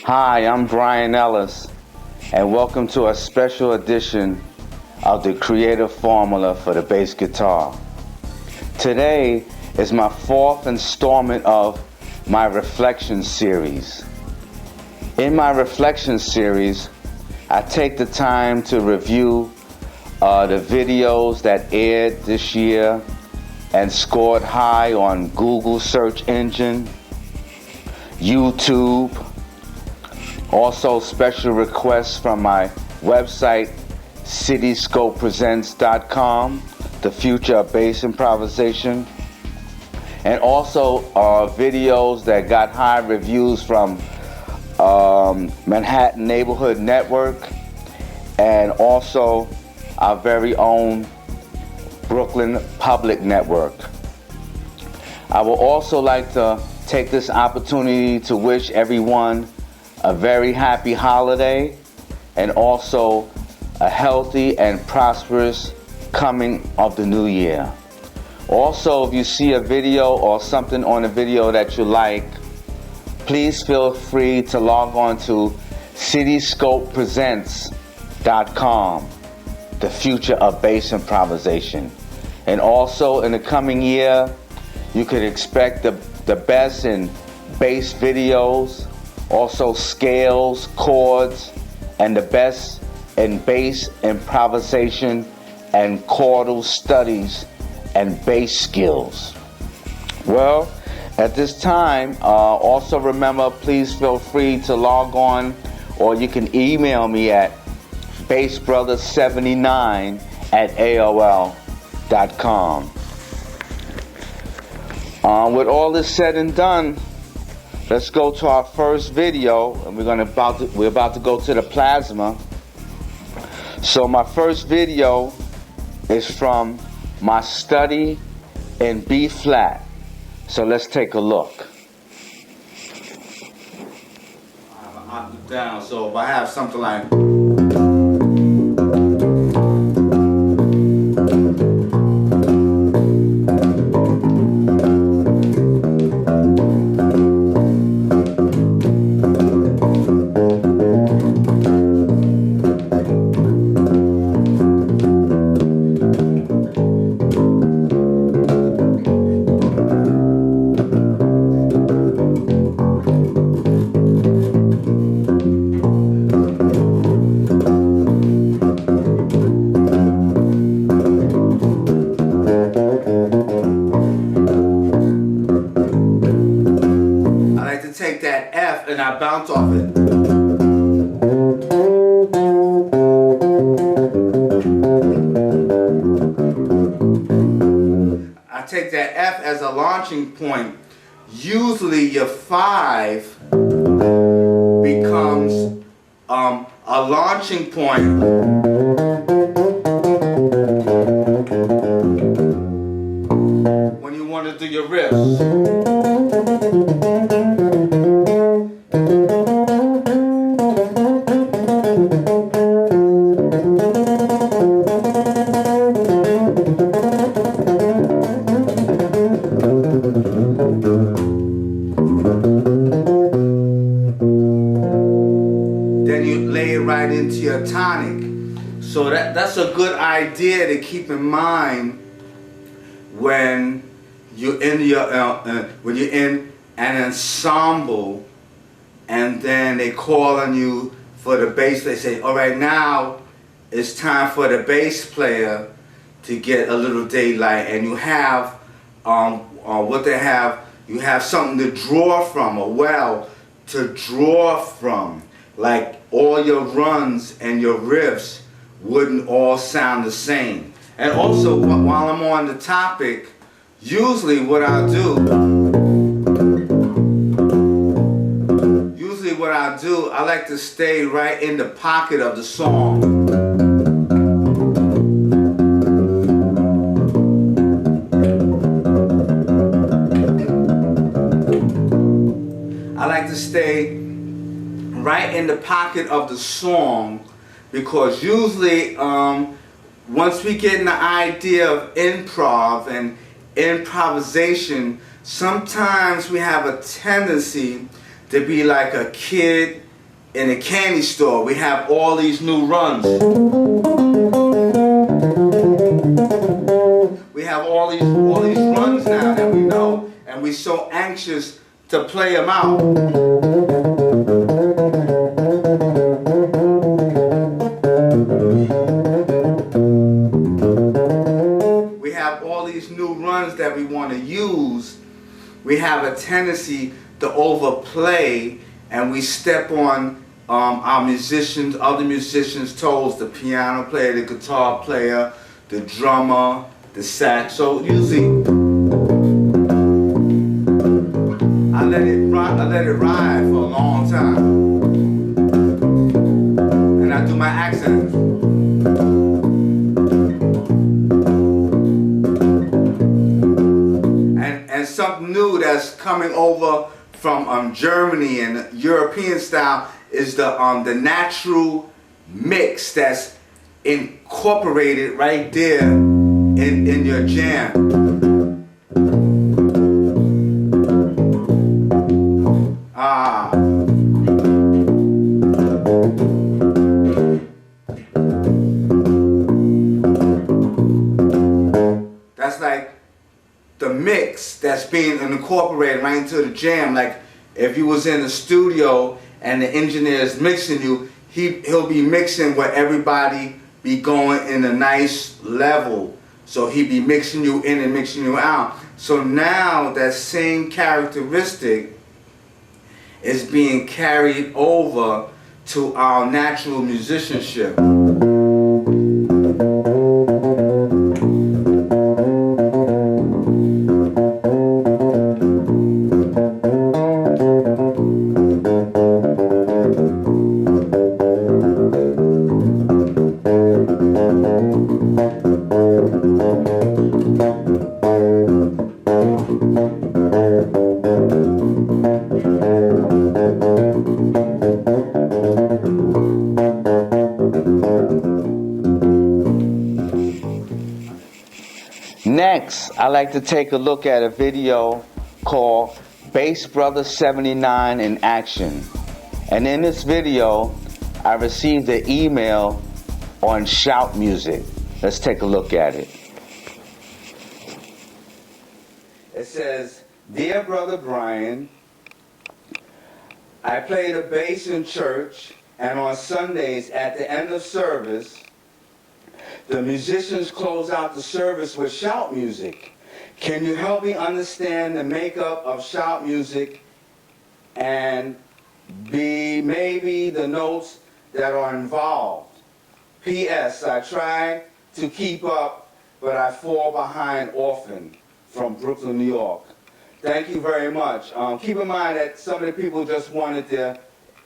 Hi, I'm Brian Ellis, and welcome to a special edition of the Creative Formula for the Bass Guitar. Today is my fourth installment of my Reflection series. In my Reflection series, I take the time to review the videos that aired this year and scored high on Google search engine, YouTube, also special requests from my website cityscopepresents.com, the future of bass improvisation, and also videos that got high reviews from Manhattan Neighborhood Network and also our very own Brooklyn Public Network. I would also like to take this opportunity to wish everyone a very happy holiday and also a healthy and prosperous coming of the new year. Also, if you see a video or something on a video that you like, please feel free to log on to cityscopepresents.com, the future of bass improvisation. And also in the coming year, you could expect the best in bass videos, also scales, chords, and the best in bass improvisation and chordal studies and bass skills. Well, at this time, also remember, please feel free to log on, or you can email me at bassbrother79@aol.com. With all this said and done, let's go to our first video, and we're about to go to the plasma. So my first video is from my study in B flat. So let's take a look. I have an octave down, so if I have something like take that F and I bounce off it. I take that F as a launching point. Usually your 5 becomes a launching point when you want to do your riffs. Then you lay it right into your tonic. So that's a good idea to keep in mind when you're in an ensemble, and then they call on you for the bass. They say, all right, now it's time for the bass player to get a little daylight, and you have what they have. You have something to draw from, a well to draw from. Like all your runs and your riffs wouldn't all sound the same. And also, while I'm on the topic, usually what I'll do, I like to stay right in the pocket of the song. I like to stay right in the pocket of the song, because usually once we get in the idea of improv and improvisation, sometimes we have a tendency to be like a kid in a candy store. We have all these new runs. We have all these runs now that we know, and we're so anxious to play them out. We have all these new runs that we want to use. We have a tendency to overplay, and we step on our musicians, other musicians' toes, the piano player, the guitar player, the drummer, the sax. So usually I let it ride for a long time, and I do my accents. And something new that's coming over from Germany and European style is the natural mix that's incorporated right there in your jam. That's like the mix that's being incorporated right into the jam. Like if you was in the studio and the engineer is mixing you, he'll be mixing where everybody be going in a nice level. So he be mixing you in and mixing you out. So now that same characteristic is being carried over to our natural musicianship. Next, I like to take a look at a video called Bass Brother 79 in Action. And in this video, I received an email on Shout Music. Let's take a look at it. It says, "Dear Brother Brian, I play the bass in church, and on Sundays at the end of service, the musicians close out the service with shout music. Can you help me understand the makeup of shout music and maybe the notes that are involved? P.S. I try to keep up, but I fall behind often. From Brooklyn, New York." Thank you very much. Keep in mind that some of the people just wanted their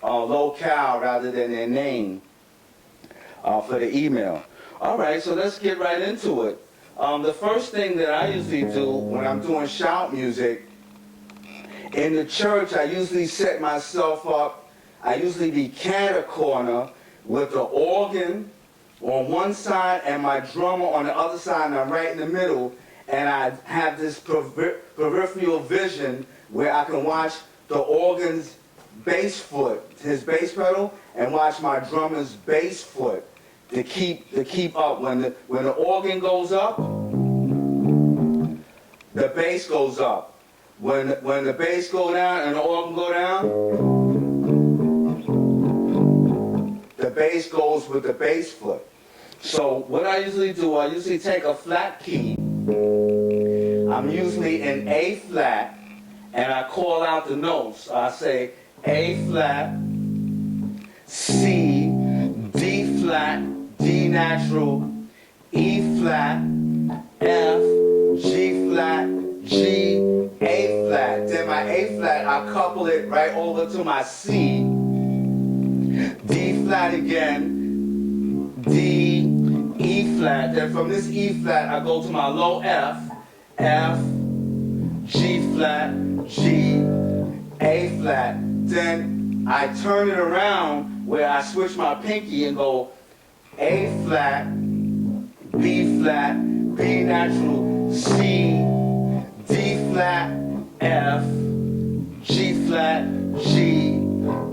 locale rather than their name for the email. All right, so let's get right into it. The first thing that I usually do when I'm doing shout music, in the church, I usually set myself up. I usually be cat corner with the organ on one side and my drummer on the other side, and I'm right in the middle. And I have this peripheral vision where I can watch the organ's bass foot, his bass pedal, and watch my drummer's bass foot to keep up. When the organ goes up, the bass goes up. When the bass go down and the organ go down, the bass goes with the bass foot. So what I usually do, I usually take a flat key. I'm usually in A flat, and I call out the notes. I say A flat, C, D flat, D natural, E flat, F, G flat, G, A flat. Then my A flat, I couple it right over to my C, D flat again, D, E flat. Then from this E flat, I go to my low F, F, G flat, G, A flat. Then I turn it around where I switch my pinky and go A flat, B flat, B natural, C, D flat, F, G flat, G,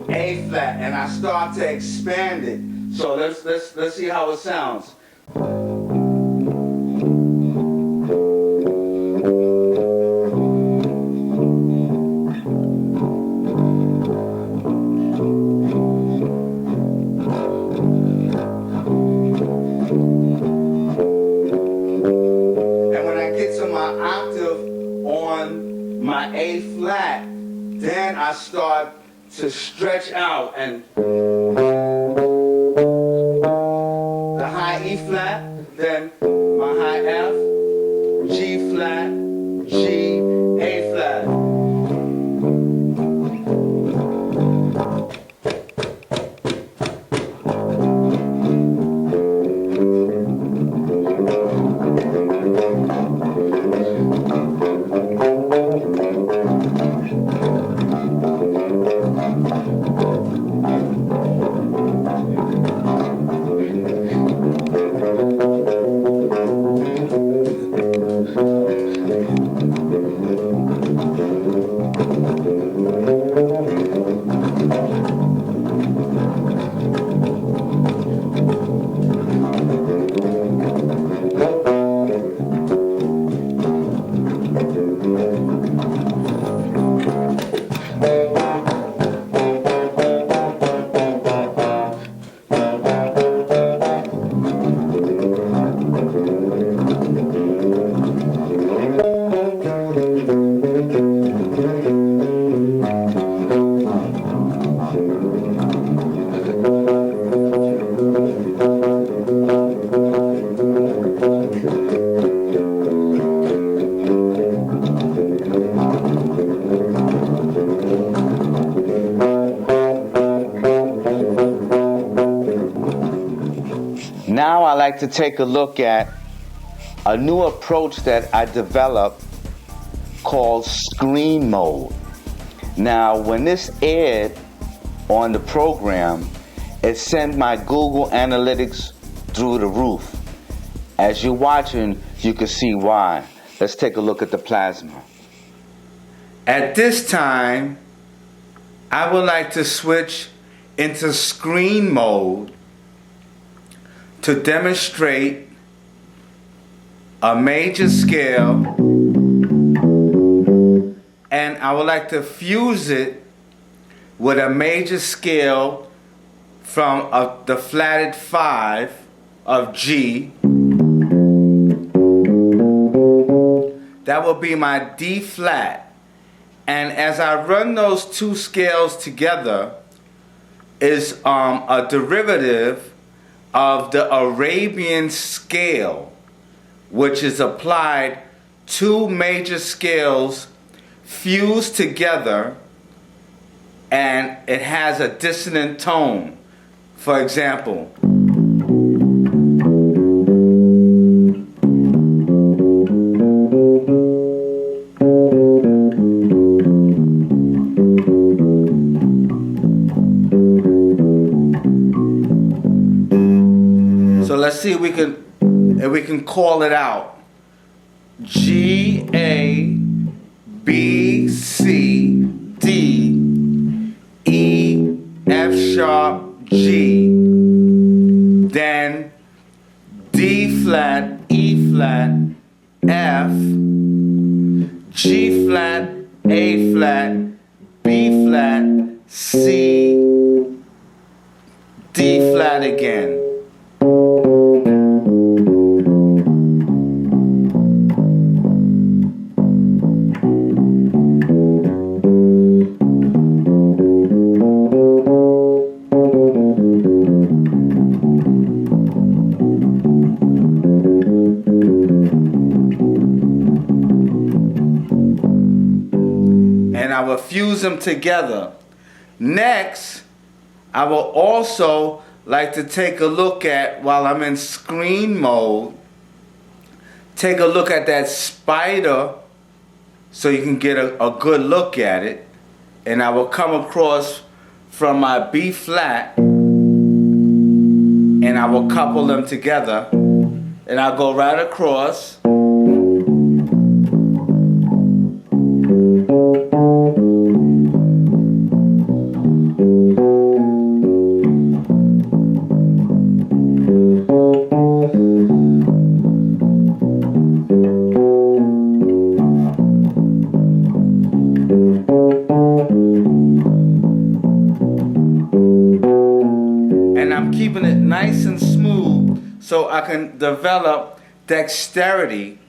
A flat, and I start to expand it. So let's see how it sounds. My A flat, then I start to stretch out, and the high E flat, then my high F, G flat, G, A flat. Now I like to take a look at a new approach that I developed called screen mode. Now when this aired on the program, it sent my Google Analytics through the roof. As you're watching, you can see why. Let's take a look at the plasma. At this time, I would like to switch into screen mode to demonstrate a major scale, and I would like to fuse it with a major scale from the flatted 5 of G. That will be my D flat, and as I run those two scales together is a derivative of the Arabian scale, which is applied two major scales fused together, and it has a dissonant tone. For example, so let's see if we can call it out. G, A, B, C, D, E, F sharp, G, then D flat, E flat, F, G flat, A flat, B flat, C, D flat again. And I will fuse them together. Next, I will also like to take a look at, while I'm in screen mode, take a look at that spider so you can get a good look at it. And I will come across from my B flat and I will couple them together, and I'll go right across. so I can develop dexterity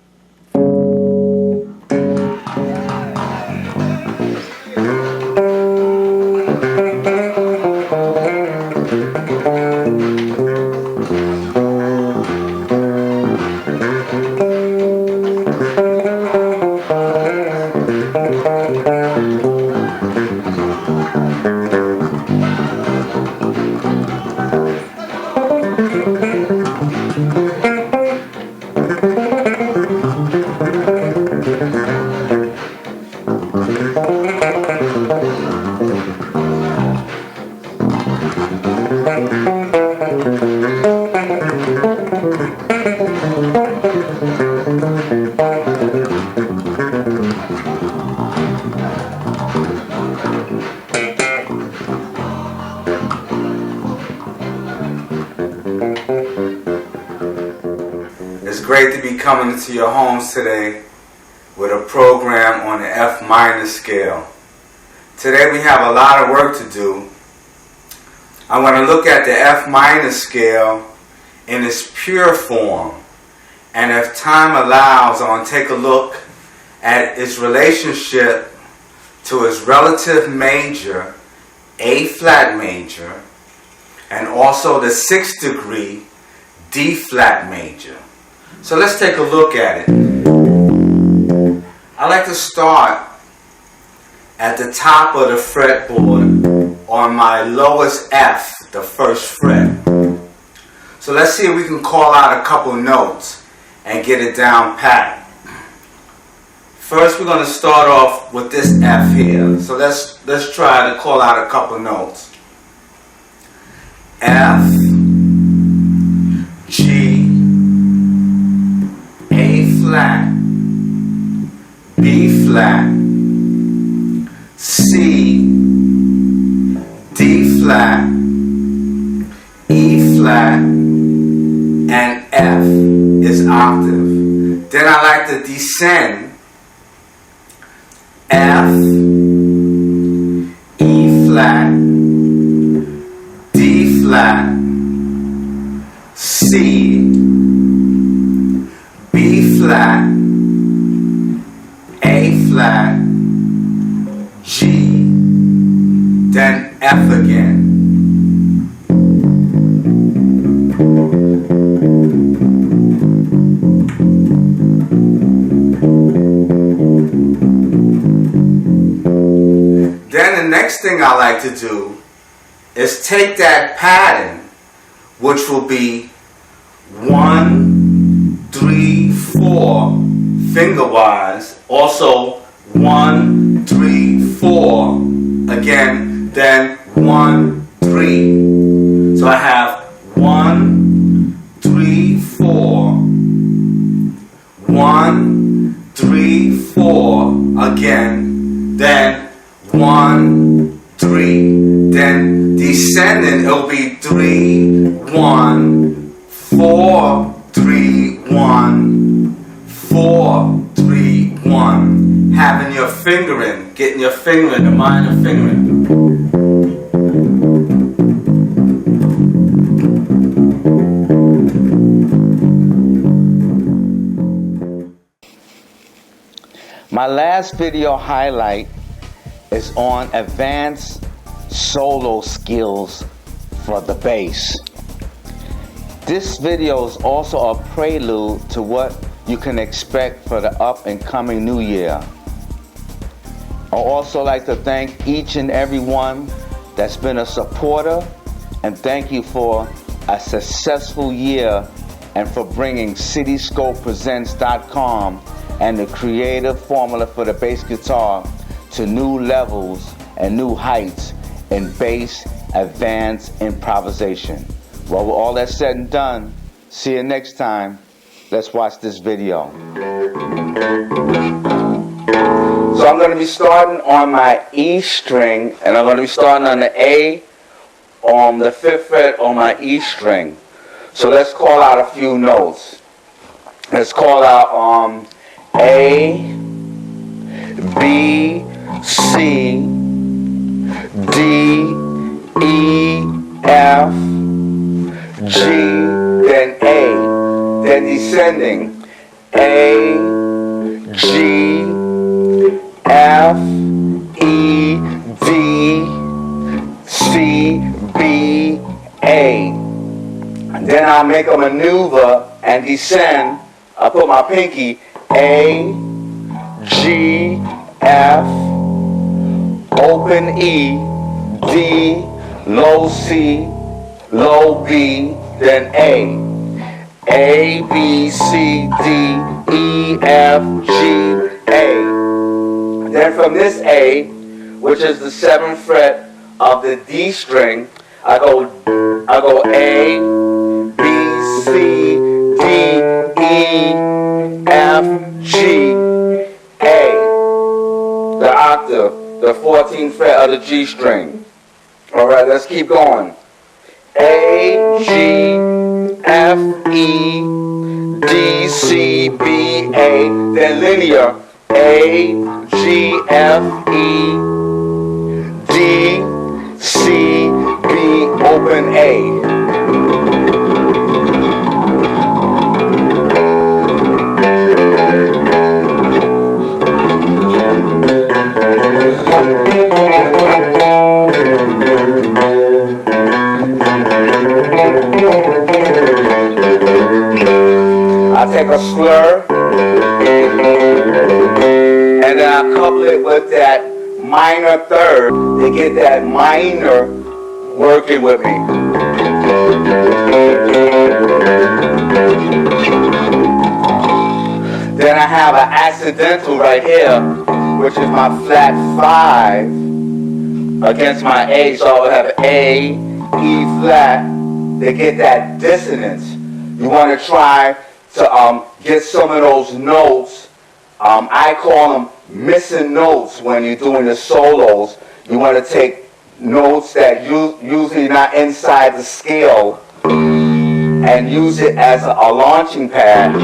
It's great to be coming into your homes today with a program on the F minor scale. Today we have a lot of work to do. I want to look at the F minor scale in its pure form, and if time allows, I want to take a look at its relationship to its relative major, A flat major, and also the 6th degree, D flat major. So let's take a look at it. I like to start at the top of the fretboard on my lowest F, the 1st fret. So let's see if we can call out a couple notes and get it down pat. First we're going to start off with this F here. So let's try to call out a couple notes. F, G, A flat, B flat, C, D flat, E flat, and F is octave. Then I like to descend F, E flat, D flat, C, B flat, A flat, G, then F again. Then the next thing I like to do is take that pattern, which will be 1, 3, 4 finger-wise, also 1, 3, 4 again, then 1, 3. So I have 1, 3, 4, 1, 3, 4 again, then 1, 3. Then descending, it'll be 3, 1, 4, 3, 1, 4, 3, 1. Having your fingering, getting your fingering, the minor fingering. My last video highlight is on advanced solo skills for the bass. This video is also a prelude to what you can expect for the up and coming new year. I'd also like to thank each and every one that's been a supporter, and thank you for a successful year and for bringing CityScopePresents.com and the creative formula for the bass guitar to new levels and new heights in bass advanced improvisation. Well, with all that said and done, see you next time. Let's watch this video. So I'm going to be starting on my E string, and I'm going to be starting on the A on the 5th fret on my E string. So let's call out a few notes. Let's call out A, B, C, D, E, F, G, then A. ascending. A, G, F, E, D, C, B, A. And then I'll make a maneuver and descend. I'll put my pinky, A, G, F, open E, D, low C, low B, then A. A, B, C, D, E, F, G, A. Then from this A, which is the 7th fret of the D string, I go A, B, C, D, E, F, G, A. The octave, the 14th fret of the G string. All right, let's keep going. A, G, F, E, D, C, B, A, then linear. A, G, F, E, D, C, B, open A. I take a slur and then I couple it with that minor third to get that minor working with me. Then I have an accidental right here, which is my flat 5 against my A, so I would have A, E flat to get that dissonance. You want to try to get some of those notes. I call them missing notes when you're doing the solos. You want to take notes that usually not inside the scale and use it as a launching pad.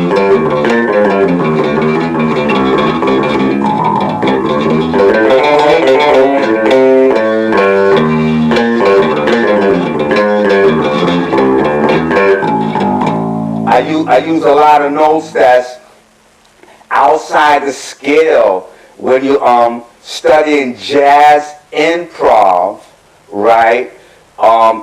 I use a lot of notes that's outside the scale when you studying jazz improv, right?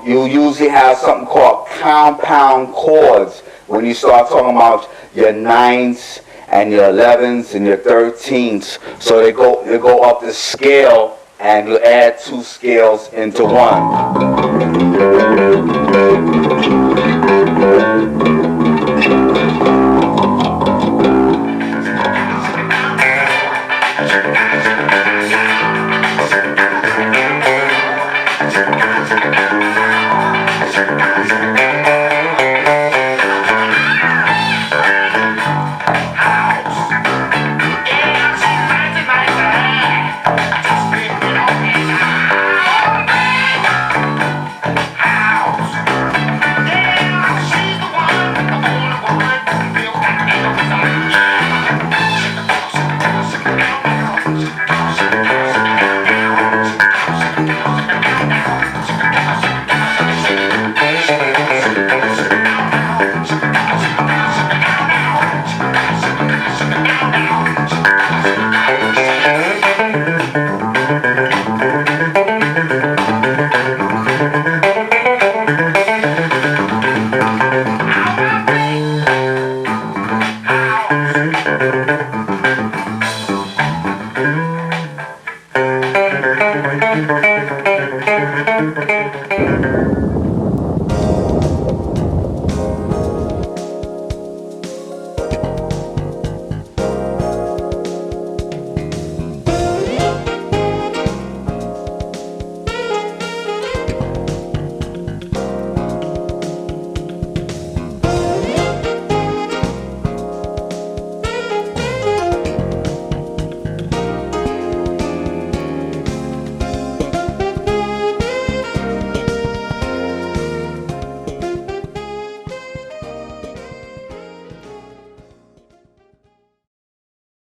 You usually have something called compound chords when you start talking about your 9ths and your 11ths and your 13ths. So they go up the scale and you add 2 scales into one.